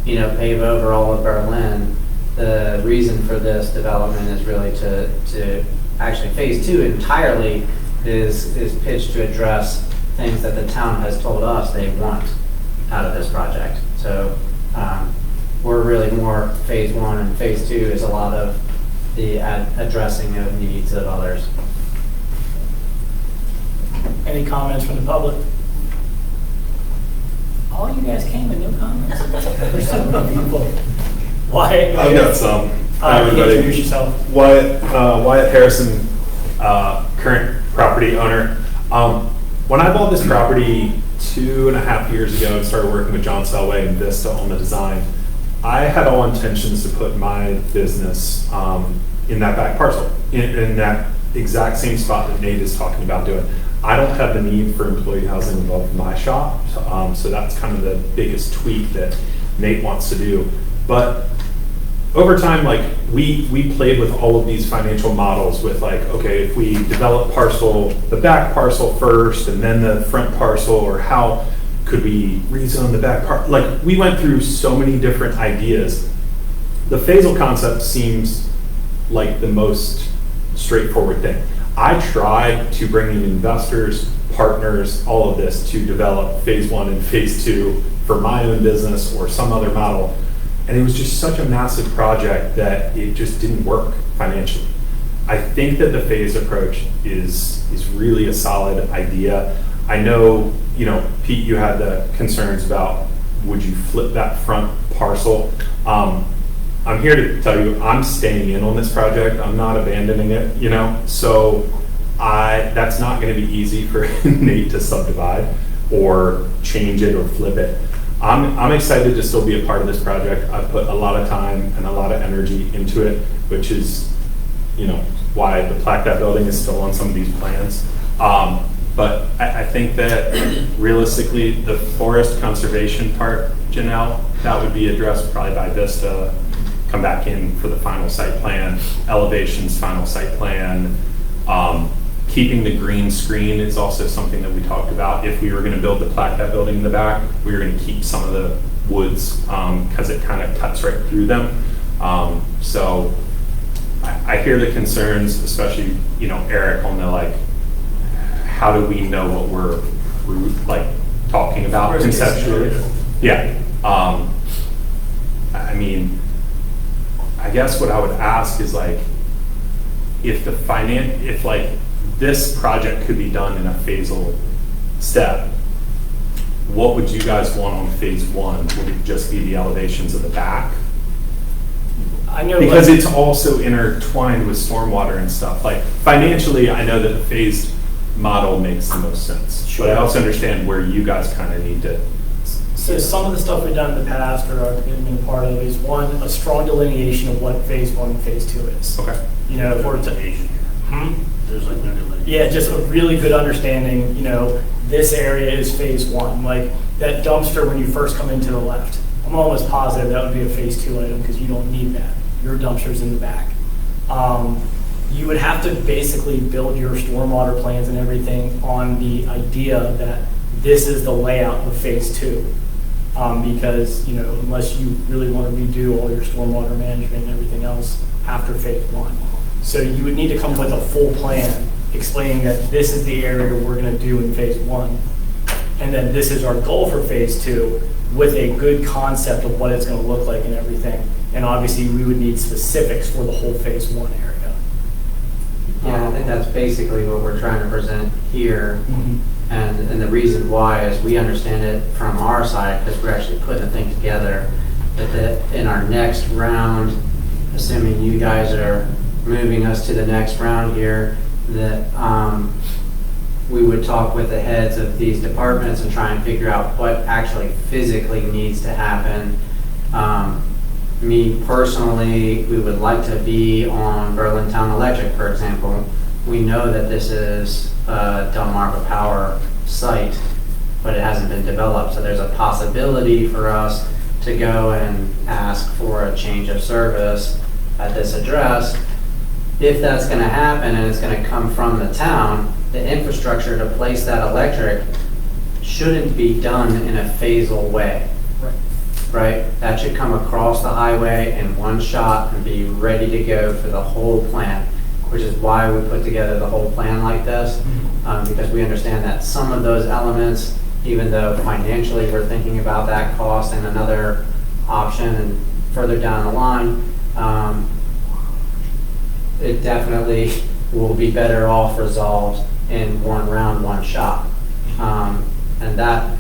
pave over all of Berlin. The reason for this development is really to actually phase two entirely is pitched to address things that the town has told us they want out of this project. So we're really more phase one, and phase two is a lot of the addressing of needs of others. Any comments from the public? All you guys came with no comments. There's so many people. Wyatt? I've got some. Hi, Can you everybody. introduce yourself? Wyatt Harrison, current property owner. When I bought this property 2.5 years ago and started working with John Selway and Vista on the design, I had all intentions to put my business in that back parcel, in that exact same spot that Nate is talking about doing. I don't have the need for employee housing above my shop, so that's kind of the biggest tweak that Nate wants to do. But over time, we played with all of these financial models with okay, if we develop the back parcel first and then the front parcel, or how could we rezone the back part? We went through so many different ideas. The phasal concept seems like the most straightforward thing. I tried to bring in investors, partners, all of this to develop phase one and phase two for my own business or some other model. And it was just such a massive project that it just didn't work financially. I think that the phased approach is really a solid idea. I know, Pete, you had the concerns about would you flip that front parcel. I'm here to tell you I'm staying in on this project. I'm not abandoning it, So that's not going to be easy for Nate to subdivide or change it or flip it. I'm excited to still be a part of this project. I've put a lot of time and a lot of energy into it, which is, why the Plaquemine building is still on some of these plans. But I think that realistically, the forest conservation part, Janelle, that would be addressed probably by Vista come back in for the final site plan, elevations, final site plan. Keeping the green screen is also something that we talked about. If we were gonna build the Plaquemine building in the back, we were gonna keep some of the woods, because it kind of cuts right through them. So I hear the concerns, especially, Eric, on the like, how do we know what we're like talking about Worst case conceptually? scenario. Yeah. I mean, I guess what I would ask is like, if like this project could be done in a phasal step, what would you guys want on phase one? Would it just be the elevations of the back? I know. Because like- it's also intertwined with stormwater and stuff. Like financially, I know that the phased model makes the most sense. But I also understand where you guys kind of need to. So some of the stuff we've done in the past or I've been a part of is one, a strong delineation of what phase one and phase two is. Okay. If we're to, Asian here. There's like no delay. yeah, just a really good understanding, this area is phase one. Like that dumpster when you first come into the left, I'm almost positive that would be a phase two item because you don't need that. Your dumpster's in the back. You would have to basically build your stormwater plans and everything on the idea that this is the layout of phase two. Because, unless you really want to redo all your stormwater management and everything else after phase one. So you would need to come up with a full plan explaining that this is the area we're going to do in phase one. And then this is our goal for phase two with a good concept of what it's going to look like and everything. And obviously we would need specifics for the whole phase one area. Yeah, I think that's basically what we're trying to present here. And the reason why is we understand it from our side, because we're actually putting the thing together, that in our next round, assuming you guys are moving us to the next round here, that we would talk with the heads of these departments and try and figure out what actually physically needs to happen. Me personally, we would like to be on Berlin Town Electric, for example. We know that this is a Delmarva Power site, but it hasn't been developed. So there's a possibility for us to go and ask for a change of service at this address. If that's going to happen and it's going to come from the town, the infrastructure to place that electric shouldn't be done in a phasal way. Right? That should come across the highway in one shot and be ready to go for the whole plan, which is why we put together the whole plan like this, because we understand that some of those elements, even though financially we're thinking about that cost and another option and further down the line, it definitely will be better off resolved in one round, one shot. And that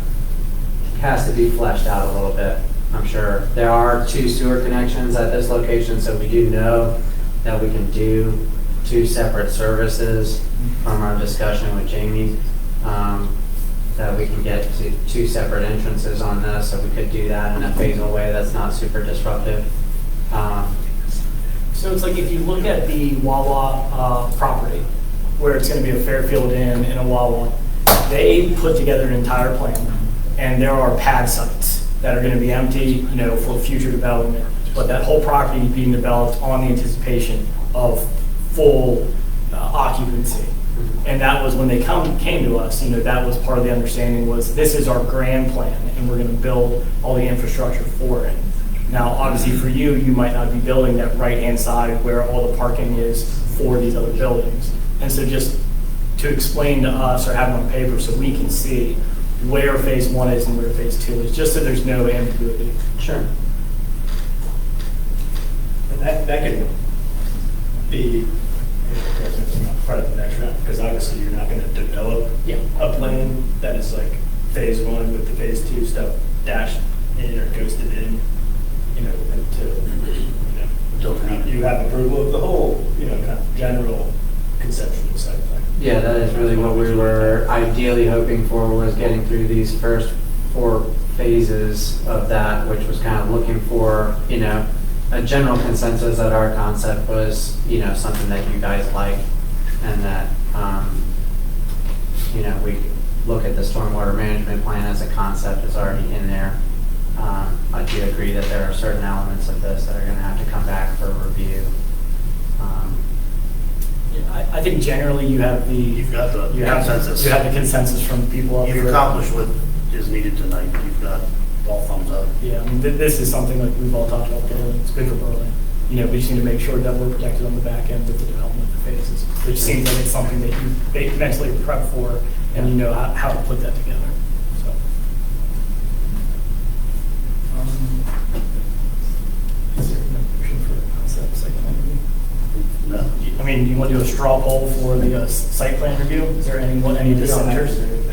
has to be fleshed out a little bit. I'm sure there are 2 sewer connections at this location, so we do know that we can do 2 separate services from our discussion with Jamie, that we can get to 2 separate entrances on this, so we could do that in a phasal way that's not super disruptive. So it's like if you look at the Wawa property, where it's going to be a Fairfield Inn and a Wawa, they put together an entire plan, and there are pad sites that are going to be empty, for future development. But that whole property being developed on the anticipation of full occupancy. And that was when they came to us, that was part of the understanding was this is our grand plan and we're going to build all the infrastructure for it. Now, obviously for you, you might not be building that right-hand side where all the parking is for these other buildings. And so just to explain to us or have it on paper so we can see where phase one is and where phase two is, just so there's no ambiguity. Sure. And that could be part of the next round, because obviously you're not going to develop a plan that is like phase one with the phase two stuff dashed in or ghosted in, until you have approval of the whole, kind of general conceptual side of things. Yeah, that is really what we were ideally hoping for, was getting through these first 4 phases of that, which was kind of looking for, a general consensus that our concept was, something that you guys like, and that, we look at the stormwater management plan as a concept is already in there. I do agree that there are certain elements of this that are gonna have to come back for review. Yeah, I think generally you have You've got the consensus. You have the consensus from people up You've here. accomplished what is needed tonight. You've got all thumbs up. Yeah, I mean, this is something like we've all talked about, Berlin. It's good for Berlin. You know, we just need to make sure that we're protected on the back end with the development of the phases, which seems like it's something that you mentally prep for and you know how to put that together, so. Is there no motion for the concept second review? No. I mean, you want to do a straw poll for the site plan review? Is there any dissenters? You don't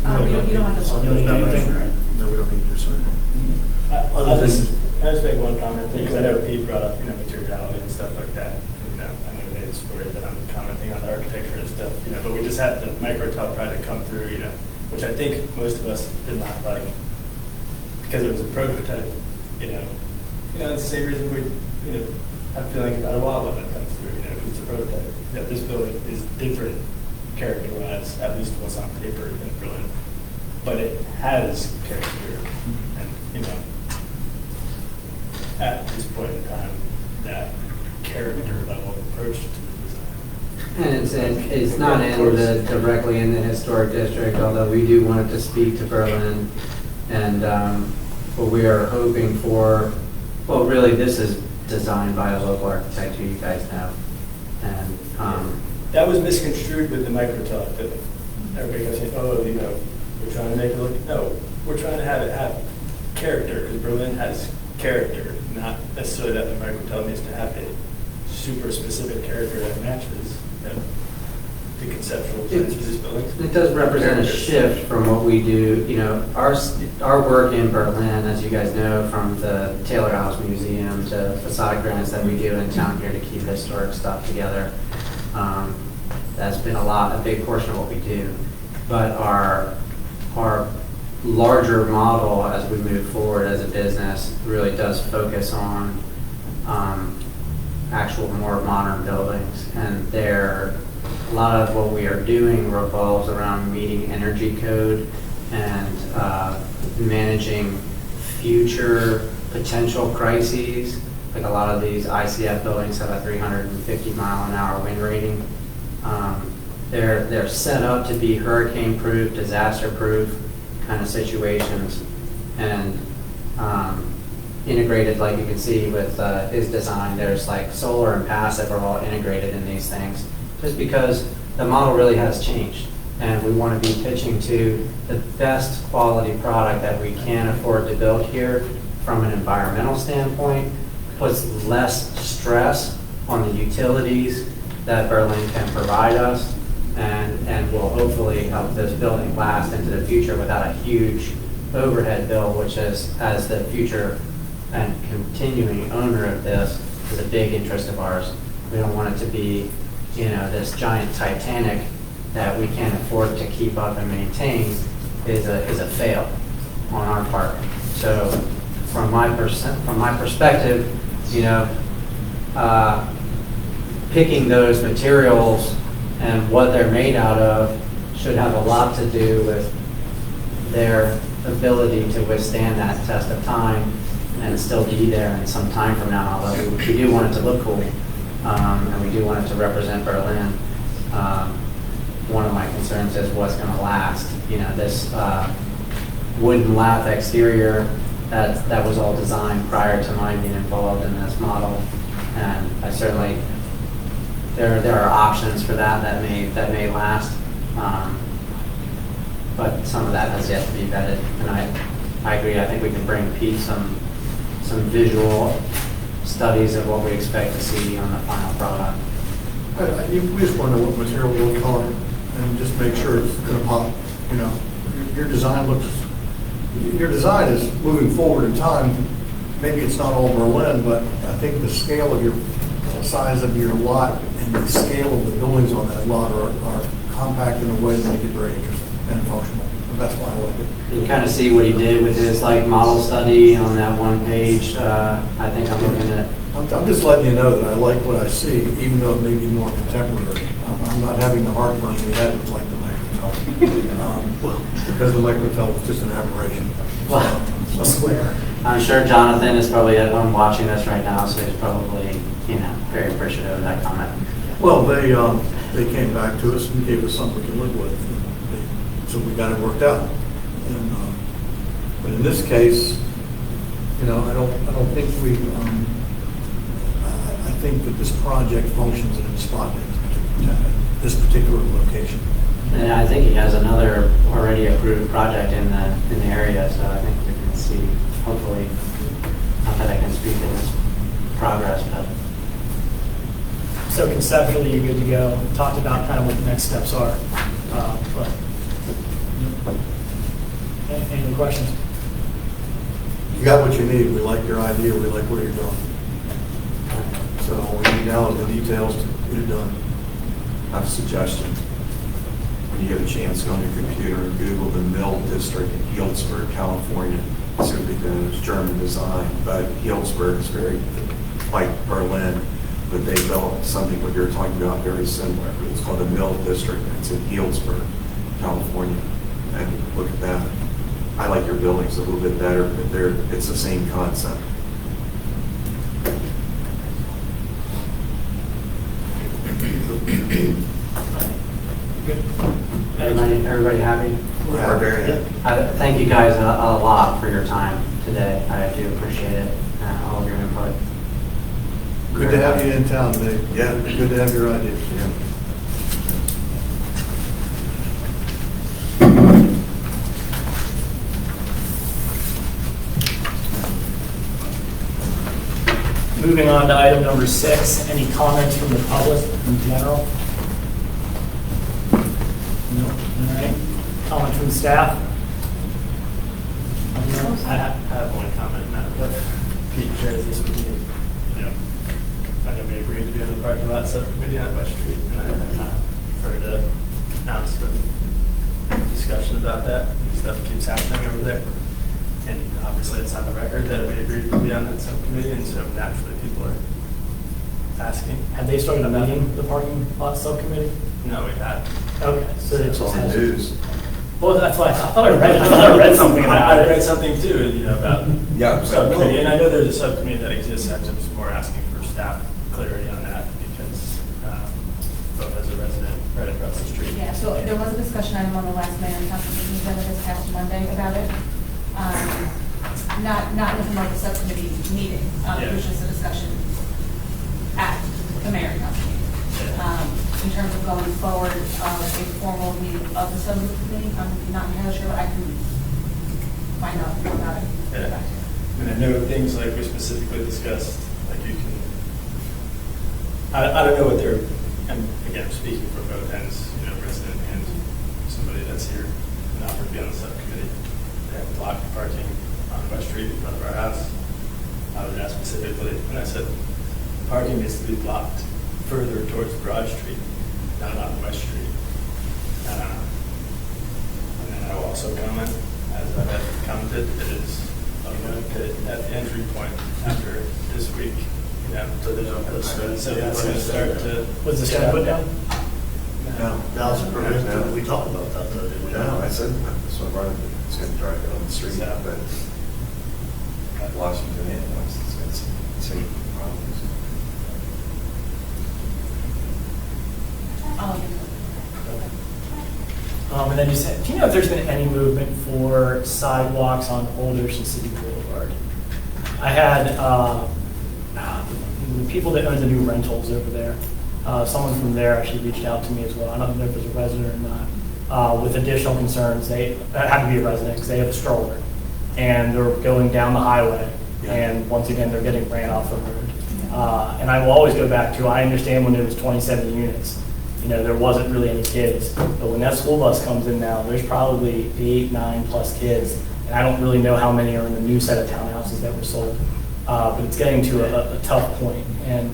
have to. You don't need anything? No, we don't need to sign it. I'll just make one comment, because I know Pete brought up, materiality and stuff like that. I know Nate's worried that I'm commenting on the architecture and stuff, but we just had the micro-tile project come through, which I think most of us did not like, because it was a prototype, it's the same reason we, have feelings about a lot when it comes through, because it's a prototype. This building is different character-wise, at least what's on paper in Berlin, but it has character, and, at this point in time, that character level approach to the design. And it's not directly in the historic district, although we do want it to speak to Berlin. And what we are hoping for, well, really, this is designed by a local architect who you guys know. And that was misconstrued with the micro-tile, that everybody goes, we're trying to make it look, no, we're trying to have it have character, because Berlin has character, not necessarily that the micro-tile needs to have a super specific character that matches the conceptual plans for this building. it does represent a shift from what we do. Our work in Berlin, as you guys know, from the Taylor House Museum to facade grants that we do in town here to keep historic stuff together. That's been a big portion of what we do. But our larger model as we move forward as a business really does focus on actual more modern buildings. And a lot of what we are doing revolves around meeting energy code and managing future potential crises. Like a lot of these ICF buildings have a 350 mile an hour wind rating. They're set up to be hurricane proof, disaster proof kind of situations, and integrated, like you can see with his design, there's like solar and passive are all integrated in these things, just because the model really has changed. And we want to be pitching to the best quality product that we can afford to build here from an environmental standpoint, puts less stress on the utilities that Berlin can provide us, and will hopefully help this building last into the future without a huge overhead bill, which is, as the future and continuing owner of this, is a big interest of ours. We don't want it to be, this giant Titanic that we can't afford to keep up and maintain is a fail on our part. So from my perspective, picking those materials and what they're made out of should have a lot to do with their ability to withstand that test of time and still be there in some time from now, although we do want it to look cool, and we do want it to represent Berlin. One of my concerns is what's going to last. This wooden lath exterior, that was all designed prior to my being involved in this model, and I certainly, there are options for that may last, but some of that has yet to be vetted. And I agree. I think we can bring Pete some visual studies of what we expect to see on the final product. We just want to know what material we'll color and just make sure it's going to pop. Your design is moving forward in time. Maybe it's not all Berlin, but I think the scale of the size of your lot and the scale of the buildings on that lot are compact in a way that make it very interesting and functional. And that's why I like it. You kind of see what he did with his model study on that one page. I think I'm looking at. I'm just letting you know that I like what I see, even though it may be more contemporary. I'm not having the heartburn we had with like the micro-tile. Because the micro-tile was just an aberration. Well, A square. I'm sure Jonathan is probably at home watching this right now, so he's probably, very appreciative of that comment. Well, they came back to us and gave us something we can live with. So we got it worked out. And, but in this case, I don't think I think that this project functions in a spot in this particular location. And I think he has another already approved project in the area, so I think we can see, hopefully, not that I can speak to his progress, but. So conceptually, you're good to go. Talked about kind of what the next steps are. But any questions? You got what you need. We like your idea. We like where you're going. So all we need now is the details to get it done. I have a suggestion. When you get a chance, go on your computer and Google the Mill District in Healdsburg, California. It's going to be done as German design, but Healdsburg is very like Berlin, but they built something what you're talking about very similar. It's called the Mill District. It's in Healdsburg, California. And look at that. I like your buildings a little bit better, but it's the same concept. Good. Everybody happy? We're very happy. Thank you guys a lot for your time today. I do appreciate it, all of your input. Good to have you in town, Dave. Yeah. Good to have your ideas. Yeah. Moving on to item number 6, any comments from the public in general? No. All right. Comments from staff? I have one comment, Matt, but Pete shares this with me. I know we agreed to be on the parking lot subcommittee on West Street, and I heard an announcement, discussion about that. Stuff keeps happening over there. And obviously it's on the record that we agreed to be on that subcommittee, and so naturally people are asking. Have they started a meeting, the parking lot subcommittee? No, we had. Okay, so It's on the news. Well, that's why I thought I read something about I it. read something too, about Yeah. subcommittee, and I know there's a subcommittee that exists. I'm just more asking for staff clarity on that because both as a resident right across the street. Yeah, so there was a discussion item on the last mayor and council meeting that was this past Monday about it. Not nothing like a subcommittee meeting. It was just a discussion at the mayor and council meeting. In terms of going forward, a formal meeting of the subcommittee, I'm not entirely sure, but I can find out more about it. Yeah. And I know things like we specifically discussed, like you can, I don't know what they're, and again, speaking from both ends, resident and somebody that's here and offered to be on the subcommittee. They have blocked parking on West Street in front of our house. I was asked specifically, and I said, parking needs to be blocked further towards Broad Street, not on West Street. And then I will also comment, as I have commented, it is a mud pit at the entry point after this week. So there's so that's going to start to. Was the shed put down? No. That was permitted. We talked about that though, didn't we? No, I said, so I it's going to drive it on the street, Yeah. but at Washington anyways, it's got some safety problems. And then just, do you know if there's been any movement for sidewalks on Old Ocean City Boulevard? I had the people that own the new rentals over there, someone from there actually reached out to me as well. I don't know if it was a resident or not, with additional concerns. They had to be a resident because they have a stroller, and they're going down the highway, and once again, they're getting ran off the road. And I will always go back to, I understand when there was 27 units, there wasn't really any kids. But when that school bus comes in now, there's probably 8, 9 plus kids. And I don't really know how many are in the new set of townhouses that were sold. But it's getting to a tough point. And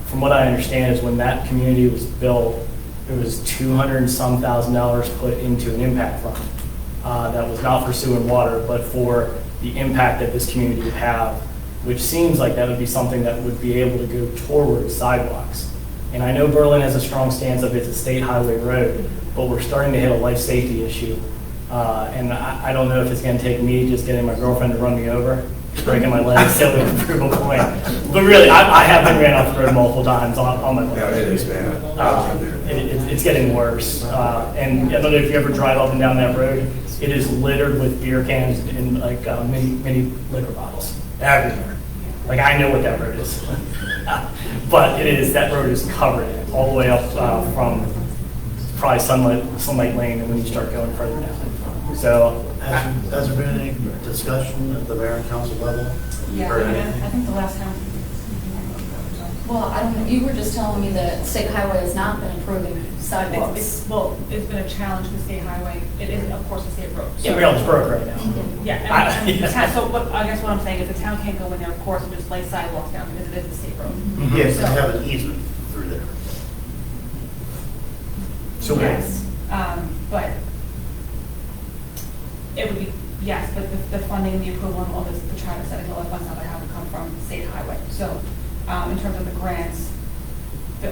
from what I understand is when that community was built, there was $200 and some thousand put into an impact fund that was not for sewer and water, but for the impact that this community would have, which seems like that would be something that would be able to go towards sidewalks. And I know Berlin has a strong stance of it's a state highway road, but we're starting to hit a life safety issue And I don't know if it's gonna take me just getting my girlfriend to run me over, breaking my leg, so we can prove a point. But really, I have been ran off the road multiple times on my leg. Yeah, it is bad. It's getting worse. And I don't know if you ever drive up and down that road, it is littered with beer cans and like mini liquor bottles everywhere. Like, I know what that road is. But that road is covered in it, all the way up from probably Sunlight Lane, and when you start going further down. So, Has there been any discussion at the mayor and council level? Yeah, Heard I anything? think the last time. Well, I don't know, you were just telling me that state highway has not been approving sidewalks. Well, it's been a challenge with state highway. It is, of course, a state road. yeah, we're almost broke right now. Yeah, and the town, so I guess what I'm saying is the town can't go in there, of course, and just lay sidewalks down because it is a state road. Yes, they have an easement through there. So Yes, but it would be, yes, but the funding, the approval, and all this, the charter setting, all the funds, that have to come from state highway. So, in terms of the grants,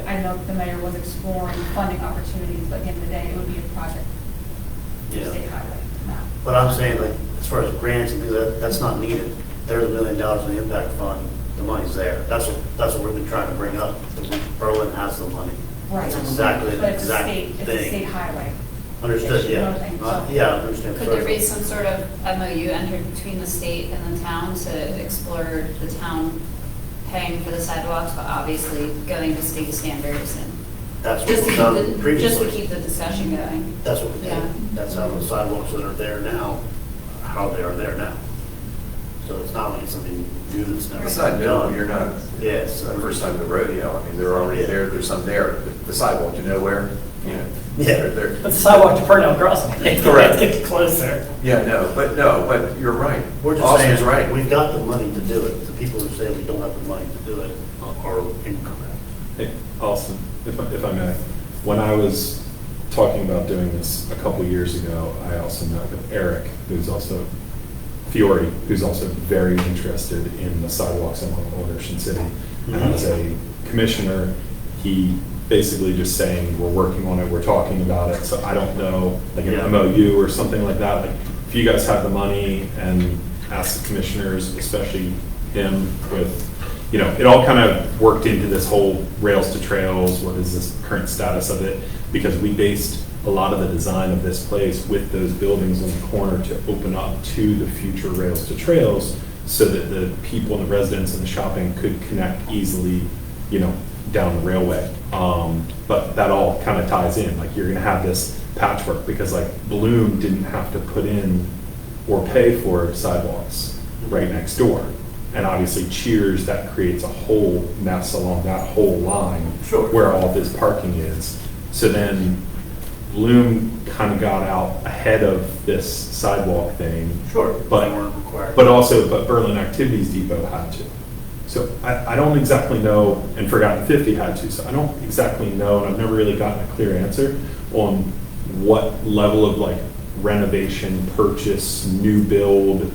I know the mayor was exploring funding opportunities, but at the end of the day, it would be a project for Yeah. state highway, not. But I'm saying, like, as far as grants and things, that's not needed. There's $1 million in the impact fund, the money's there. That's what we've been trying to bring up. Berlin has the money. Right. It's exactly the But it's a exact state, it's a state thing. highway. Understood, You know yeah. what I'm saying? Yeah, I understand. Could there be some sort of MOU entered between the state and the town to explore the town paying for the sidewalks, but obviously going to state standards and That's what just to we've done keep previously. keep the discussion going? That's what we did. Yeah. That's how the sidewalks that are there now, how they are there now. So it's not like it's something new that's never It's not been new, done. you're not, Yes. it's not the first time in the rodeo, I mean, they're already there, there's some there, the sidewalk to nowhere, you know. Yeah. They're- But the sidewalk to Purnell Crossing, Correct. It's closer. Yeah, no, but you're right. We're just Austin's saying, right. we've got the money to do it. The people who say we don't have the money to do it are incorrect. Hey, Austin, if I may, when I was talking about doing this a couple years ago, I also met with Eric, who's also Fiore, who's also very interested in the sidewalks along Old Ocean City. And as a commissioner, he basically just saying, we're working on it, we're talking about it, so I don't know, like an Yeah. MOU or something like that. Like, if you guys have the money and ask the commissioners, especially him with, you know, it all kind of worked into this whole rails to trails, what is this current status of it? Because we based a lot of the design of this place with those buildings on the corner to open up to the future rails to trails so that the people and the residents and the shopping could connect easily, you know, down the railway. But that all kind of ties in, like you're gonna have this patchwork because like Bloom didn't have to put in or pay for sidewalks right next door. And obviously Cheers, that creates a whole mess along that whole line. Sure. Where all this parking is. So then Bloom kind of got out ahead of this sidewalk thing. Sure. But, They weren't required. but Berlin Activities Depot had to. So I don't exactly know, and Forgotten 50 had to, so I don't exactly know, and I've never really gotten a clear answer on what level of like renovation, purchase, new build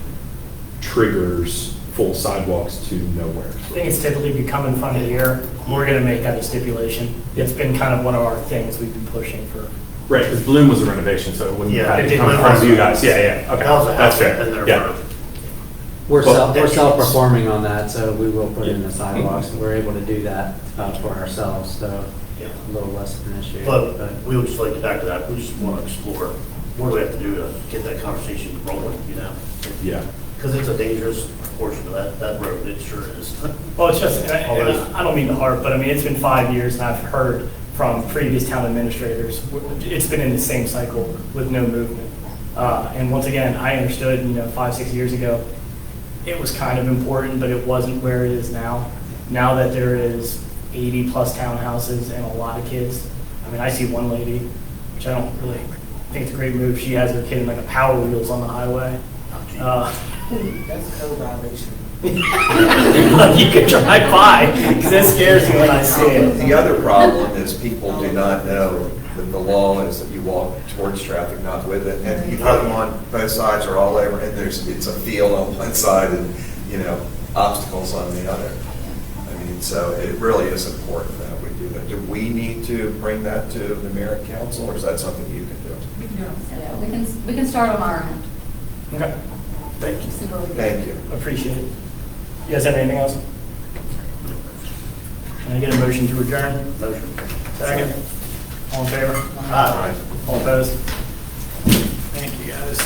triggers full sidewalks to nowhere. I think it's typically becoming fun of the year. We're gonna make that a stipulation. It's been kind of one of our things we've been pushing for. Right, because Bloom was a renovation, so it wouldn't Yeah, have it had to did come Bloom from you was- guys. Yeah, yeah, okay. That was a That's house fair. that's been there Yeah. for. We're Well, self-performing on that, so we will put in the sidewalks, and we're able to do that for ourselves, so Yeah. a little less of an issue. But we would just like to get back to that. We just want to explore what do we have to do to get that conversation rolling, you know? Yeah. Because it's a dangerous portion of that road, it sure is. Well, it's just, and I don't mean to harp, but I mean, it's been 5 years and I've heard from previous town administrators, it's been in the same cycle with no movement. And once again, I understood, 5, 6 years ago, it was kind of important, but it wasn't where it is now. Now that there is 80 plus townhouses and a lot of kids, I mean, I see one lady, which I don't really think it's a great move. She has her kid in like a Power Wheels on the highway. That's code violation. You could drive by, because that scares me when I see it. The other problem is people do not know that the law is that you walk towards traffic, not with it. And you put them on both sides or all over, and it's a field on one side and, obstacles on the other. I mean, so it really is important that we do that. Do we need to bring that to the mayor and council, or is that something you can do? We can do it on the schedule. we can start on our end. Okay, thank you. See where we go. Thank you. Appreciate it. You guys have anything else? Can I get a motion to adjourn? Motion. Second. All in favor? Aye. All opposed? Thank you, guys.